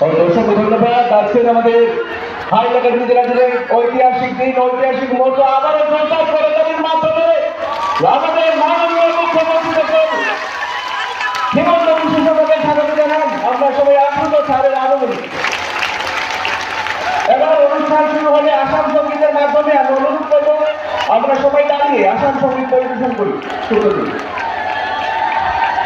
অসংখ্য ধন্যবাদ। আজকের আমাদের হাইলাকান্দি জেলা জুড়ে ঐতিহাসিক দিন, ঐতিহাসিক মুহূর্ত আবারও জোরদার করতালির মাধ্যমে আমাদের মাননীয় মুখ্যমন্ত্রী হিমন্ত বিশ্ব শর্মাকে স্বাগত জানান। আমরা সবাই আপ্লুত স্যারের আগমনে। এবার অনুষ্ঠান শুরু হলে আসাম সঙ্গীতের মাধ্যমে আমি অনুরোধ করব আমরা সবাই দাঁড়িয়ে আসাম সঙ্গীত পরিবেশন করি।